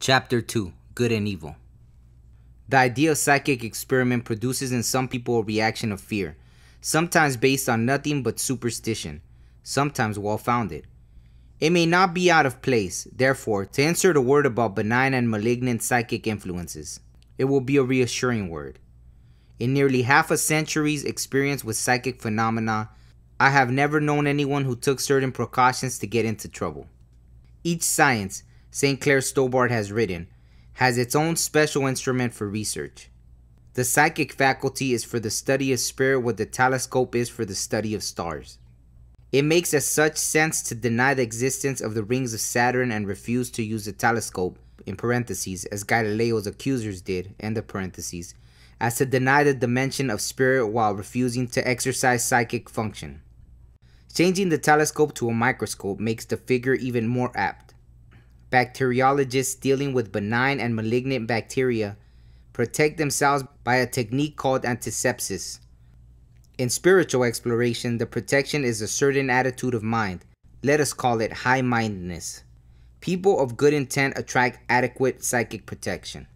Chapter 2. Good and Evil. The idea of psychic experiment produces in some people a reaction of fear, sometimes based on nothing but superstition, sometimes well-founded. It may not be out of place, therefore, to insert a word about benign and malignant psychic influences. It will be a reassuring word. In nearly half a century's experience with psychic phenomena, I have never known anyone who took certain precautions to get into trouble. Each science, St. Clair Stobart has written, has its own special instrument for research. The psychic faculty is for the study of spirit what the telescope is for the study of stars. It makes as such sense to deny the existence of the rings of Saturn and refuse to use the telescope, in parentheses, as Galileo's accusers did, end of parentheses, as to deny the dimension of spirit while refusing to exercise psychic function. Changing the telescope to a microscope makes the figure even more apt. Bacteriologists dealing with benign and malignant bacteria protect themselves by a technique called antisepsis. In spiritual exploration, the protection is a certain attitude of mind. Let us call it high-mindedness. People of good intent attract adequate psychic protection.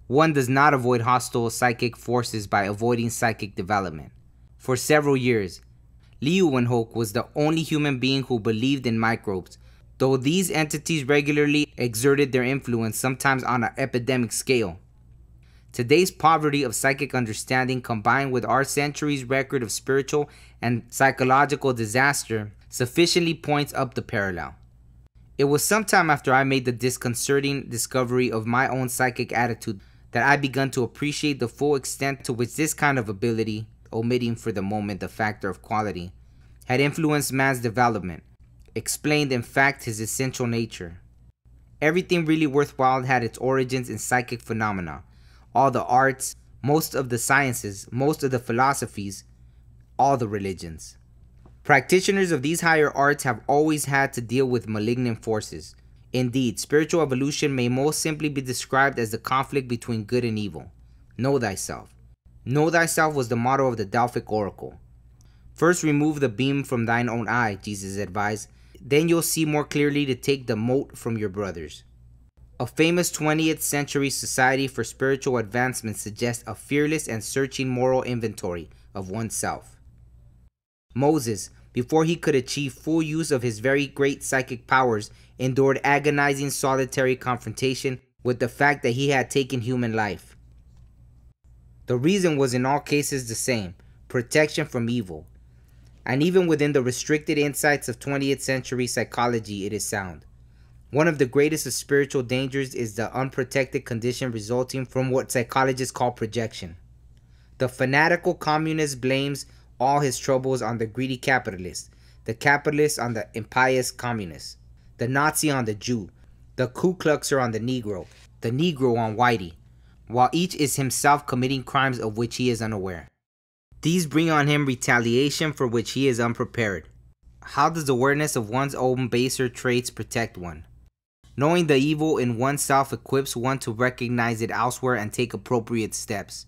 One does not avoid hostile psychic forces by avoiding psychic development. For several years, Leeuwenhoek was the only human being who believed in microbes, though these entities regularly exerted their influence, sometimes on an epidemic scale. Today's poverty of psychic understanding, combined with our century's record of spiritual and psychological disaster, sufficiently points up the parallel. It was sometime after I made the disconcerting discovery of my own psychic attitude that I began to appreciate the full extent to which this kind of ability, omitting for the moment the factor of quality, had influenced man's development, explained in fact his essential nature. Everything really worthwhile had its origins in psychic phenomena. All the arts, most of the sciences, most of the philosophies, all the religions. Practitioners of these higher arts have always had to deal with malignant forces. Indeed, spiritual evolution may most simply be described as the conflict between good and evil. Know thyself. Know thyself was the motto of the Delphic oracle. First remove the beam from thine own eye, Jesus advised. Then you'll see more clearly to take the mote from your brothers. A famous 20th century society for spiritual advancement suggests a fearless and searching moral inventory of oneself. Moses, before he could achieve full use of his very great psychic powers, endured agonizing solitary confrontation with the fact that he had taken human life. The reason was in all cases the same: protection from evil. And even within the restricted insights of 20th century psychology, it is sound. One of the greatest of spiritual dangers is the unprotected condition resulting from what psychologists call projection. The fanatical communist blames all his troubles on the greedy capitalist, the capitalist on the impious communist, the Nazi on the Jew, the Ku Kluxer on the Negro on Whitey, while each is himself committing crimes of which he is unaware. These bring on him retaliation for which he is unprepared. How does awareness of one's own baser traits protect one? Knowing the evil in oneself equips one to recognize it elsewhere and take appropriate steps.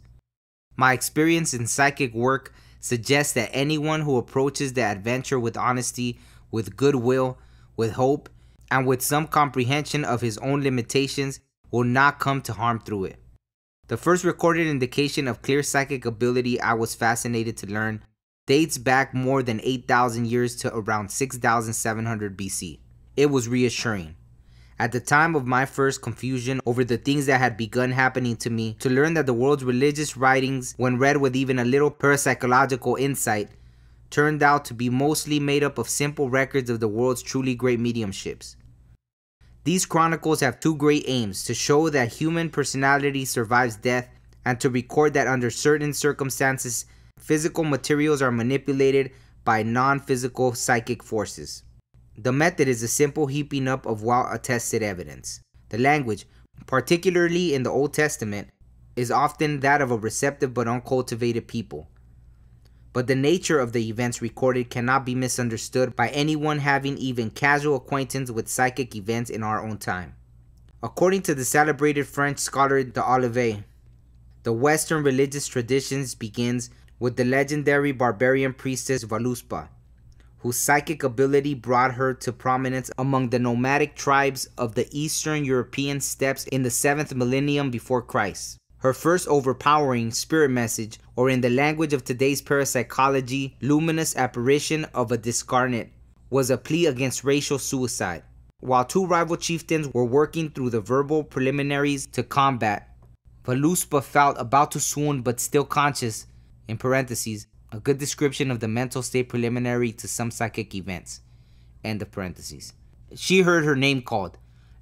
My experience in psychic work suggests that anyone who approaches the adventure with honesty, with goodwill, with hope, and with some comprehension of his own limitations will not come to harm through it. The first recorded indication of clear psychic ability I was fascinated to learn dates back more than 8,000 years to around 6,700 BC. It was reassuring. At the time of my first confusion over the things that had begun happening to me, to learn that the world's religious writings, when read with even a little parapsychological insight, turned out to be mostly made up of simple records of the world's truly great mediumships. These chronicles have two great aims: to show that human personality survives death, and to record that under certain circumstances, physical materials are manipulated by non-physical psychic forces. The method is a simple heaping up of well-attested evidence. The language, particularly in the Old Testament, is often that of a receptive but uncultivated people. But the nature of the events recorded cannot be misunderstood by anyone having even casual acquaintance with psychic events in our own time. According to the celebrated French scholar d'Olivet, the Western religious traditions begins with the legendary barbarian priestess Völuspá, whose psychic ability brought her to prominence among the nomadic tribes of the Eastern European steppes in the 7th millennium before Christ. Her first overpowering spirit message, or in the language of today's parapsychology, luminous apparition of a discarnate, was a plea against racial suicide. While two rival chieftains were working through the verbal preliminaries to combat, Völuspá felt about to swoon but still conscious, in parentheses, a good description of the mental state preliminary to some psychic events, end of parentheses. She heard her name called,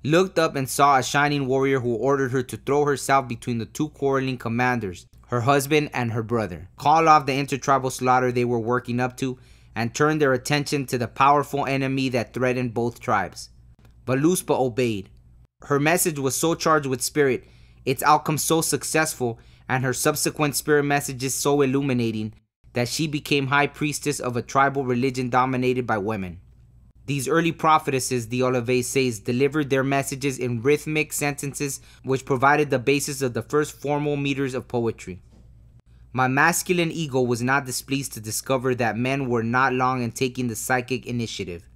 looked up and saw a shining warrior who ordered her to throw herself between the two quarreling commanders, her husband and her brother, call off the intertribal slaughter they were working up to, and turn their attention to the powerful enemy that threatened both tribes. Völuspá obeyed. Her message was so charged with spirit, its outcome so successful, and her subsequent spirit messages so illuminating, that she became high priestess of a tribal religion dominated by women. These early prophetesses, the Olivet says, delivered their messages in rhythmic sentences which provided the basis of the first formal meters of poetry. My masculine ego was not displeased to discover that men were not long in taking the psychic initiative.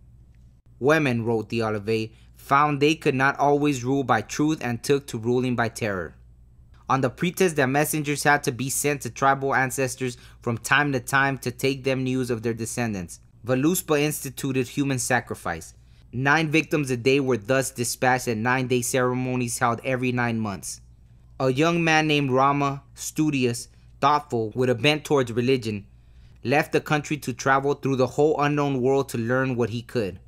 Women, wrote the Olivet, found they could not always rule by truth and took to ruling by terror. On the pretext that messengers had to be sent to tribal ancestors from time to time to take them news of their descendants, Völuspá instituted human sacrifice. 9 victims a day were thus dispatched at 9-day ceremonies held every 9 months. A young man named Rama, studious, thoughtful, with a bent towards religion, left the country to travel through the whole unknown world to learn what he could.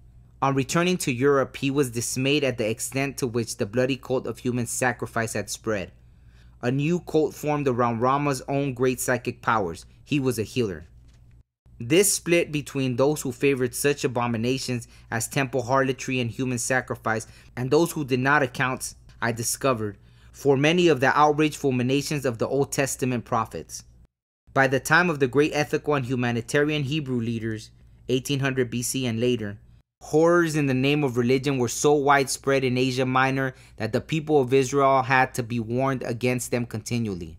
On returning to Europe, he was dismayed at the extent to which the bloody cult of human sacrifice had spread. A new cult formed around Rama's own great psychic powers. He was a healer. This split between those who favored such abominations as temple harlotry and human sacrifice and those who did not account, I discovered, for many of the outraged fulminations of the Old Testament prophets. By the time of the great ethical and humanitarian Hebrew leaders, 1800 BC and later, horrors in the name of religion were so widespread in Asia Minor that the people of Israel had to be warned against them continually.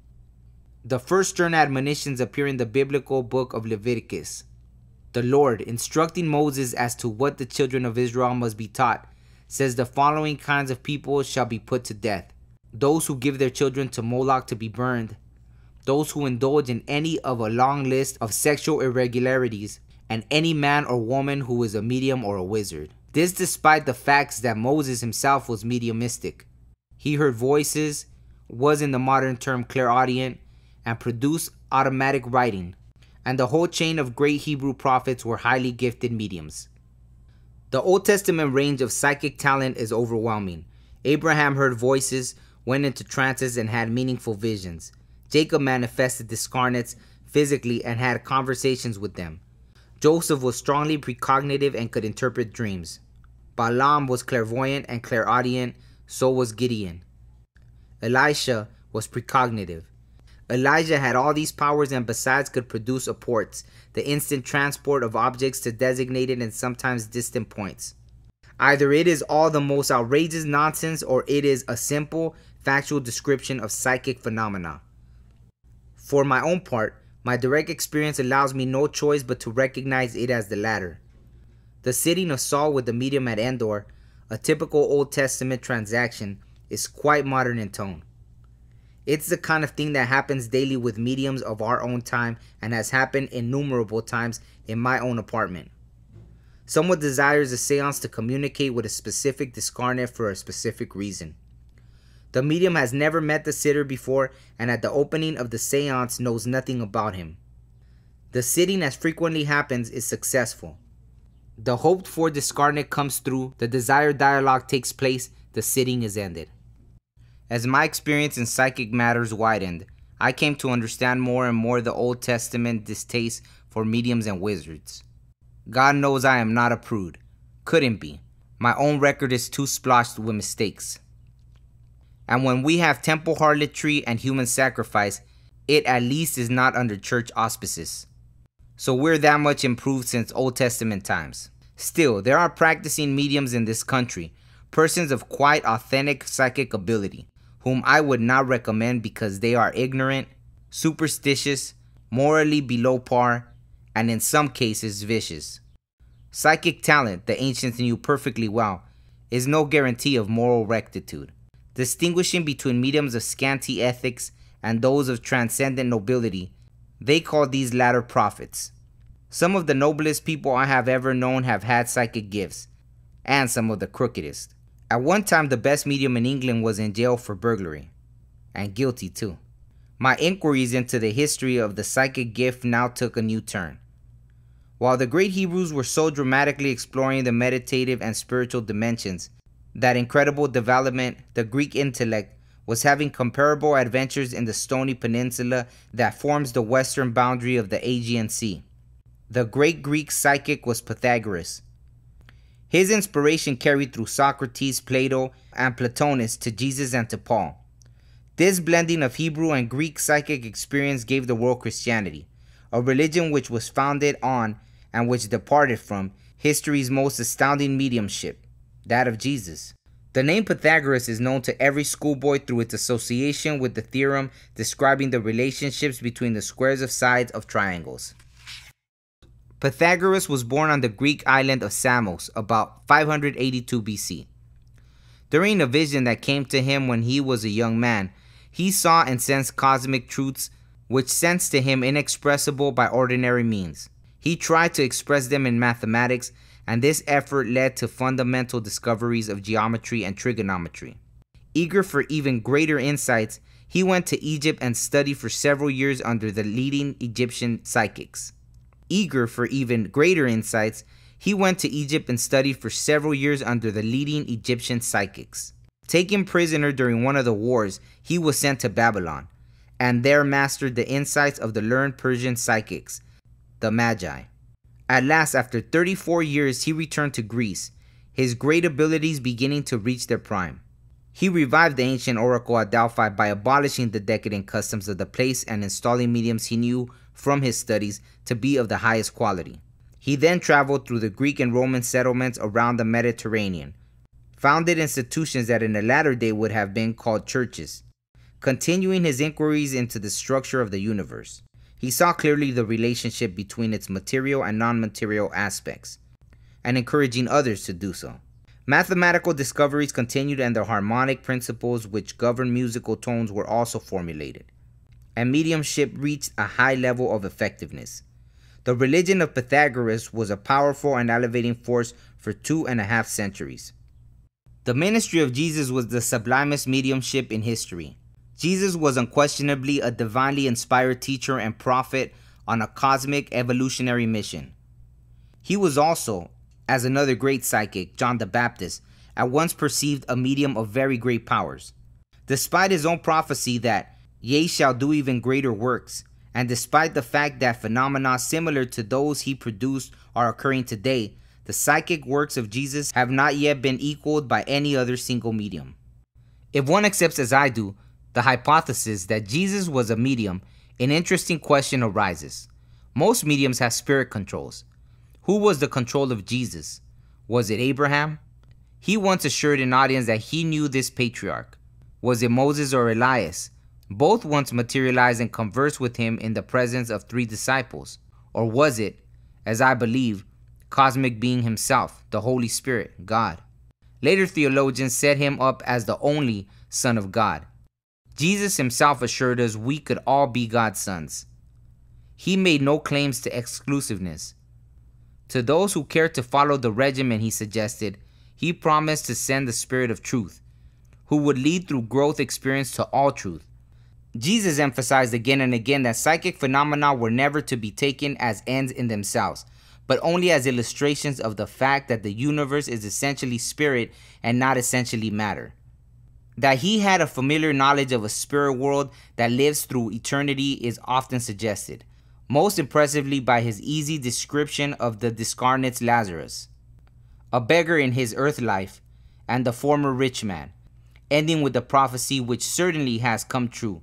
The first stern admonitions appear in the biblical book of Leviticus. The Lord, instructing Moses as to what the children of Israel must be taught, says the following kinds of people shall be put to death: those who give their children to Moloch to be burned, those who indulge in any of a long list of sexual irregularities, and any man or woman who is a medium or a wizard. This despite the facts that Moses himself was mediumistic. He heard voices, was in the modern term clairaudient, and produced automatic writing, and the whole chain of great Hebrew prophets were highly gifted mediums. The Old Testament range of psychic talent is overwhelming. Abraham heard voices, went into trances, and had meaningful visions. Jacob manifested discarnates physically and had conversations with them. Joseph was strongly precognitive and could interpret dreams. Balaam was clairvoyant and clairaudient, so was Gideon. Elisha was precognitive. Elijah had all these powers and besides could produce apports, the instant transport of objects to designated and sometimes distant points. Either it is all the most outrageous nonsense or it is a simple, factual description of psychic phenomena. For my own part, my direct experience allows me no choice but to recognize it as the latter. The sitting of Saul with the medium at Endor, a typical Old Testament transaction, is quite modern in tone. It's the kind of thing that happens daily with mediums of our own time and has happened innumerable times in my own apartment. Someone desires a seance to communicate with a specific discarnate for a specific reason. The medium has never met the sitter before and at the opening of the seance knows nothing about him. The sitting, as frequently happens, is successful. The hoped for discarnate comes through, the desired dialogue takes place, the sitting is ended. As my experience in psychic matters widened, I came to understand more and more the Old Testament distaste for mediums and wizards. God knows I am not a prude. Couldn't be. My own record is too splotched with mistakes. And when we have temple harlotry and human sacrifice, it at least is not under church auspices. So we're that much improved since Old Testament times. Still, there are practicing mediums in this country, persons of quite authentic psychic ability, whom I would not recommend because they are ignorant, superstitious, morally below par, and in some cases vicious. Psychic talent, the ancients knew perfectly well, is no guarantee of moral rectitude. Distinguishing between mediums of scanty ethics and those of transcendent nobility, they called these latter prophets. Some of the noblest people I have ever known have had psychic gifts, and some of the crookedest. At one time, the best medium in England was in jail for burglary, and guilty too. My inquiries into the history of the psychic gift now took a new turn. While the great Hebrews were so dramatically exploring the meditative and spiritual dimensions, that incredible development, the Greek intellect was having comparable adventures in the stony peninsula that forms the western boundary of the Aegean Sea. The great Greek psychic was Pythagoras. His inspiration carried through Socrates, Plato, and Plotinus to Jesus and to Paul. This blending of Hebrew and Greek psychic experience gave the world Christianity, a religion which was founded on and which departed from history's most astounding mediumship, that of Jesus. The name Pythagoras is known to every schoolboy through its association with the theorem describing the relationships between the squares of sides of triangles. Pythagoras was born on the Greek island of Samos about 582 BC. During a vision that came to him when he was a young man, he saw and sensed cosmic truths which sensed to him inexpressible by ordinary means. He tried to express them in mathematics, and this effort led to fundamental discoveries of geometry and trigonometry. Eager for even greater insights, he went to Egypt and studied for several years under the leading Egyptian psychics. Eager for even greater insights, he went to Egypt and studied for several years under the leading Egyptian psychics. Taken prisoner during one of the wars, he was sent to Babylon, and there mastered the insights of the learned Persian psychics, the Magi. At last, after 34 years, he returned to Greece, his great abilities beginning to reach their prime. He revived the ancient oracle at Delphi by abolishing the decadent customs of the place and installing mediums he knew from his studies to be of the highest quality. He then traveled through the Greek and Roman settlements around the Mediterranean, founded institutions that in a latter day would have been called churches, continuing his inquiries into the structure of the universe. He saw clearly the relationship between its material and non-material aspects, and encouraging others to do so. Mathematical discoveries continued, and the harmonic principles which govern musical tones were also formulated, and mediumship reached a high level of effectiveness. The religion of Pythagoras was a powerful and elevating force for 2.5 centuries. The ministry of Jesus was the sublimest mediumship in history. Jesus was unquestionably a divinely inspired teacher and prophet on a cosmic evolutionary mission. He was also, as another great psychic, John the Baptist, at once perceived a medium of very great powers. Despite his own prophecy that, "Ye shall do even greater works," and despite the fact that phenomena similar to those he produced are occurring today, the psychic works of Jesus have not yet been equaled by any other single medium. If one accepts, as I do, the hypothesis that Jesus was a medium, an interesting question arises. Most mediums have spirit controls. Who was the control of Jesus? Was it Abraham? He once assured an audience that he knew this patriarch. Was it Moses or Elias? Both once materialized and conversed with him in the presence of 3 disciples. Or was it, as I believe, cosmic being himself, the Holy Spirit, God? Later theologians set him up as the only Son of God. Jesus himself assured us we could all be God's sons. He made no claims to exclusiveness. To those who cared to follow the regimen he suggested, he promised to send the Spirit of truth, who would lead through growth experience to all truth. Jesus emphasized again and again that psychic phenomena were never to be taken as ends in themselves, but only as illustrations of the fact that the universe is essentially spirit and not essentially matter. That he had a familiar knowledge of a spirit world that lives through eternity is often suggested, most impressively by his easy description of the discarnate's Lazarus, a beggar in his earth life, and the former rich man, ending with the prophecy which certainly has come true,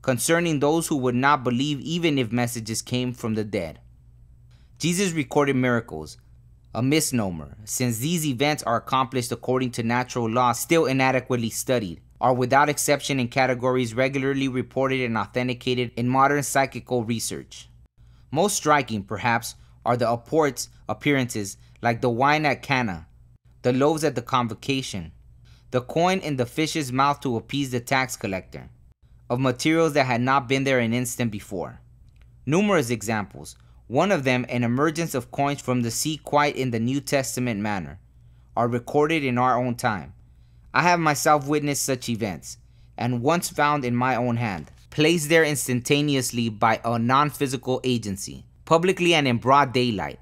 concerning those who would not believe even if messages came from the dead. Jesus recorded miracles, a misnomer, since these events are accomplished according to natural law still inadequately studied, are without exception in categories regularly reported and authenticated in modern psychical research. Most striking, perhaps, are the appearances like the wine at Cana, the loaves at the convocation, the coin in the fish's mouth to appease the tax collector, of materials that had not been there an instant before. Numerous examples, one of them an emergence of coins from the sea quite in the New Testament manner, are recorded in our own time. I have myself witnessed such events, and once found in my own hand, placed there instantaneously by a non-physical agency, publicly and in broad daylight,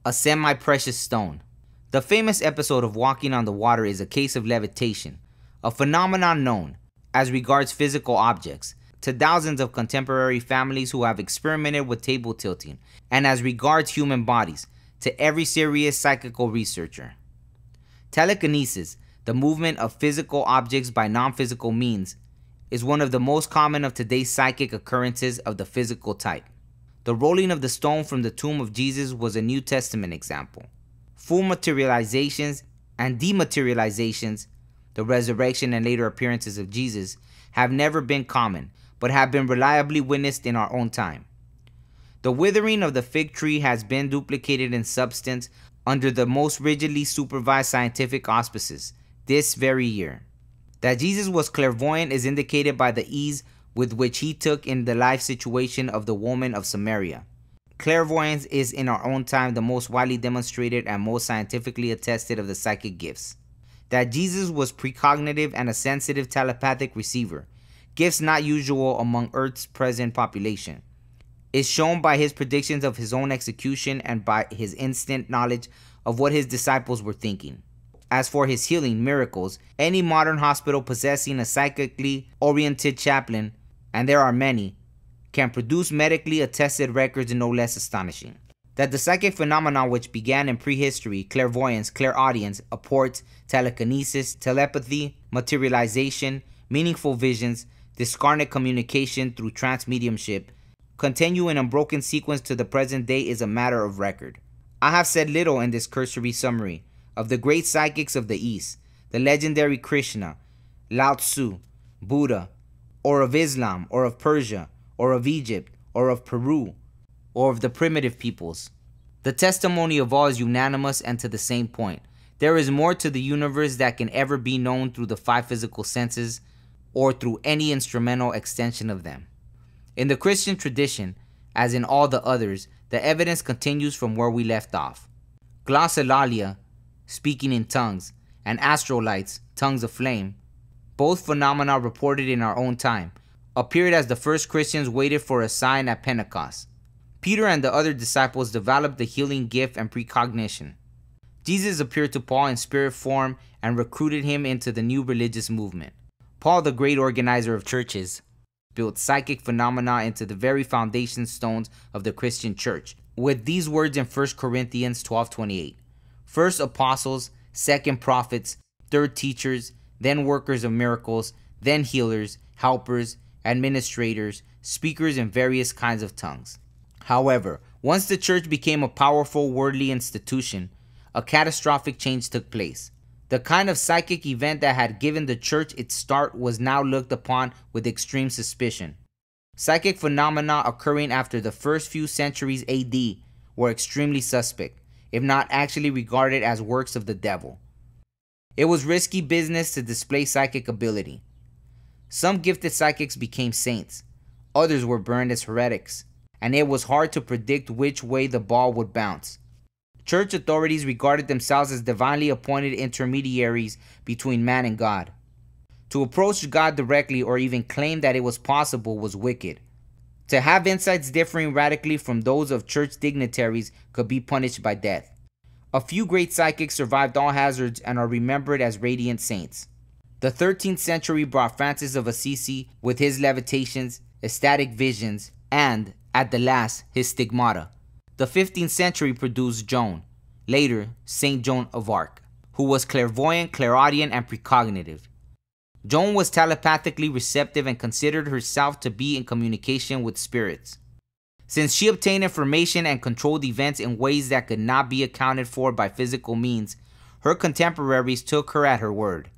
a semi-precious stone. The famous episode of walking on the water is a case of levitation, a phenomenon known, as regards physical objects, to thousands of contemporary families who have experimented with table tilting, and as regards human bodies, to every serious psychical researcher. Telekinesis, the movement of physical objects by non-physical means, is one of the most common of today's psychic occurrences of the physical type. The rolling of the stone from the tomb of Jesus was a New Testament example. Full materializations and dematerializations, the resurrection and later appearances of Jesus, have never been common, but have been reliably witnessed in our own time. The withering of the fig tree has been duplicated in substance under the most rigidly supervised scientific auspices this very year. That Jesus was clairvoyant is indicated by the ease with which he took in the life situation of the woman of Samaria. Clairvoyance is in our own time the most widely demonstrated and most scientifically attested of the psychic gifts. That Jesus was precognitive and a sensitive telepathic receiver, gifts not usual among Earth's present population, is shown by his predictions of his own execution and by his instant knowledge of what his disciples were thinking. As for his healing miracles, any modern hospital possessing a psychically oriented chaplain, and there are many, can produce medically attested records no less astonishing. That the psychic phenomena which began in prehistory, clairvoyance, clairaudience, apports, telekinesis, telepathy, materialization, meaningful visions, discarnate communication through trance mediumship, continue in unbroken sequence to the present day is a matter of record. I have said little in this cursory summary of the great psychics of the East, the legendary Krishna, Lao Tzu, Buddha, or of Islam, or of Persia, or of Egypt, or of Peru, or of the primitive peoples. The testimony of all is unanimous and to the same point. There is more to the universe that can ever be known through the five physical senses, or through any instrumental extension of them. In the Christian tradition, as in all the others, the evidence continues from where we left off. Glossolalia, speaking in tongues, and astrolites, tongues of flame, both phenomena reported in our own time, appeared as the first Christians waited for a sign at Pentecost. Peter and the other disciples developed the healing gift and precognition. Jesus appeared to Paul in spirit form and recruited him into the new religious movement. Paul, the great organizer of churches, built psychic phenomena into the very foundation stones of the Christian church, with these words in 1 Corinthians 12:28. First apostles, second prophets, third teachers, then workers of miracles, then healers, helpers, administrators, speakers in various kinds of tongues. However, once the church became a powerful worldly institution, a catastrophic change took place. The kind of psychic event that had given the church its start was now looked upon with extreme suspicion. Psychic phenomena occurring after the first few centuries AD were extremely suspect, if not actually regarded as works of the devil. It was risky business to display psychic ability. Some gifted psychics became saints, others were burned as heretics, and it was hard to predict which way the ball would bounce. Church authorities regarded themselves as divinely appointed intermediaries between man and God. To approach God directly or even claim that it was possible was wicked. To have insights differing radically from those of church dignitaries could be punished by death. A few great psychics survived all hazards and are remembered as radiant saints. The 13th century brought Francis of Assisi with his levitations, ecstatic visions, and, at the last, his stigmata. The 15th century produced Joan, later Saint Joan of Arc, who was clairvoyant, clairaudient, and precognitive. Joan was telepathically receptive and considered herself to be in communication with spirits. Since she obtained information and controlled events in ways that could not be accounted for by physical means, her contemporaries took her at her word.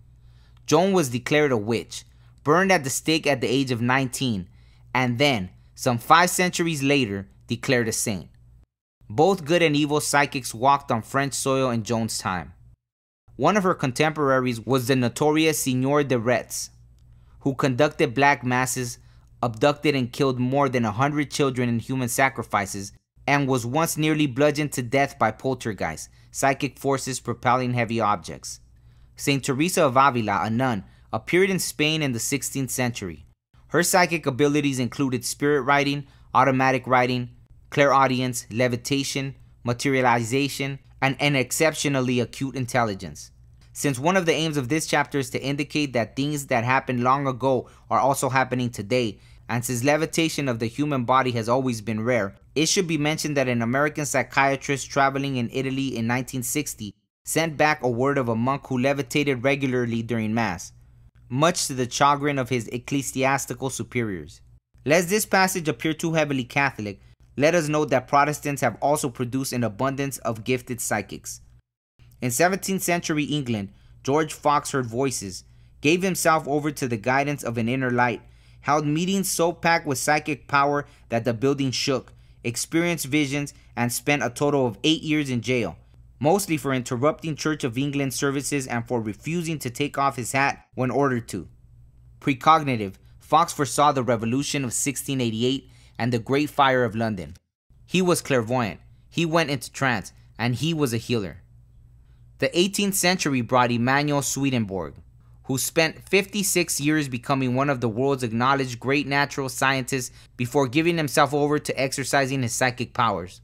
Joan was declared a witch, burned at the stake at the age of 19, and then, some 5 centuries later, declared a saint. Both good and evil psychics walked on French soil in Joan's time. One of her contemporaries was the notorious Signor de Retz, who conducted black masses, abducted and killed more than 100 children in human sacrifices, and was once nearly bludgeoned to death by poltergeists, psychic forces propelling heavy objects. Saint Teresa of Avila, a nun, appeared in Spain in the 16th century. Her psychic abilities included spirit writing, automatic writing, clairaudience, levitation, materialization, and an exceptionally acute intelligence. Since one of the aims of this chapter is to indicate that things that happened long ago are also happening today, and since levitation of the human body has always been rare, it should be mentioned that an American psychiatrist traveling in Italy in 1960 sent back a word of a monk who levitated regularly during Mass, much to the chagrin of his ecclesiastical superiors. Lest this passage appear too heavily Catholic, let us note that Protestants have also produced an abundance of gifted psychics. In 17th century England, George Fox heard voices, gave himself over to the guidance of an inner light, held meetings so packed with psychic power that the building shook, experienced visions, and spent a total of 8 years in jail, mostly for interrupting Church of England services and for refusing to take off his hat when ordered to. Precognitive, Fox foresaw the Revolution of 1688 and the Great Fire of London. He was clairvoyant, he went into trance, and he was a healer. The 18th century brought Emanuel Swedenborg, who spent 56 years becoming one of the world's acknowledged great natural scientists before giving himself over to exercising his psychic powers.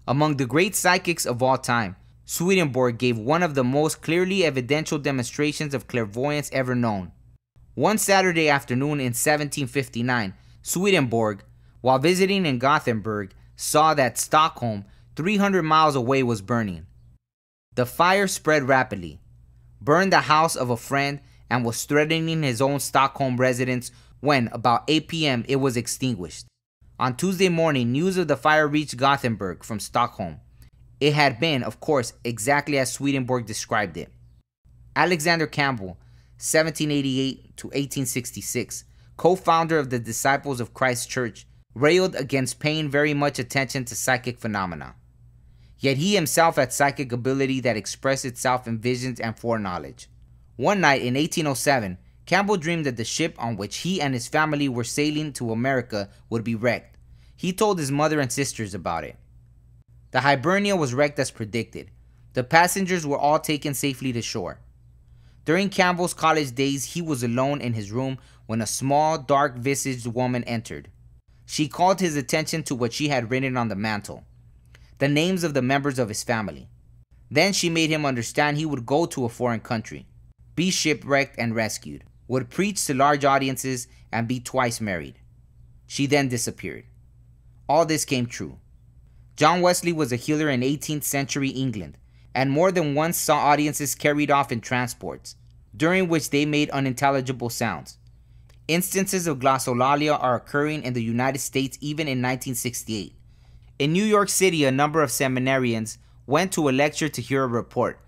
Among the great psychics of all time, Swedenborg gave one of the most clearly evidential demonstrations of clairvoyance ever known. One Saturday afternoon in 1759, Swedenborg, while visiting in Gothenburg, saw that Stockholm, 300 miles away, was burning. The fire spread rapidly, burned the house of a friend, and was threatening his own Stockholm residence when, about 8 p.m., it was extinguished. On Tuesday morning, news of the fire reached Gothenburg from Stockholm. It had been, of course, exactly as Swedenborg described it. Alexander Campbell, 1788 to 1866, co-founder of the Disciples of Christ Church, railed against paying very much attention to psychic phenomena. Yet he himself had psychic ability that expressed itself in visions and foreknowledge. One night in 1807, Campbell dreamed that the ship on which he and his family were sailing to America would be wrecked. He told his mother and sisters about it. The Hibernia was wrecked as predicted. The passengers were all taken safely to shore. During Campbell's college days, he was alone in his room when a small, dark-visaged woman entered. She called his attention to what she had written on the mantel, the names of the members of his family. Then she made him understand he would go to a foreign country, be shipwrecked and rescued, would preach to large audiences, and be twice married. She then disappeared. All this came true. John Wesley was a healer in 18th century England, and more than once saw audiences carried off in transports, during which they made unintelligible sounds. Instances of glossolalia are occurring in the United States even in 1968. In New York City, a number of seminarians went to a lecture to hear a report,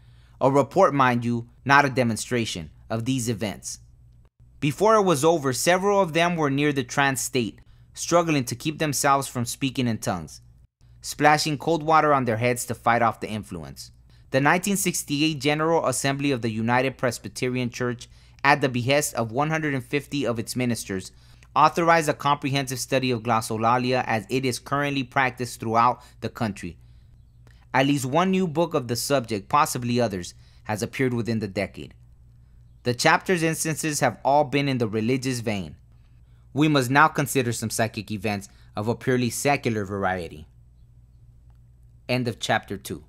mind you, not a demonstration, of these events. Before it was over, several of them were near the trance state, struggling to keep themselves from speaking in tongues, splashing cold water on their heads to fight off the influence. The 1968 General Assembly of the United Presbyterian Church, at the behest of 150 of its ministers, authorized a comprehensive study of glossolalia as it is currently practiced throughout the country. At least one new book of the subject, possibly others, has appeared within the decade. The chapter's instances have all been in the religious vein. We must now consider some psychic events of a purely secular variety. End of chapter 2.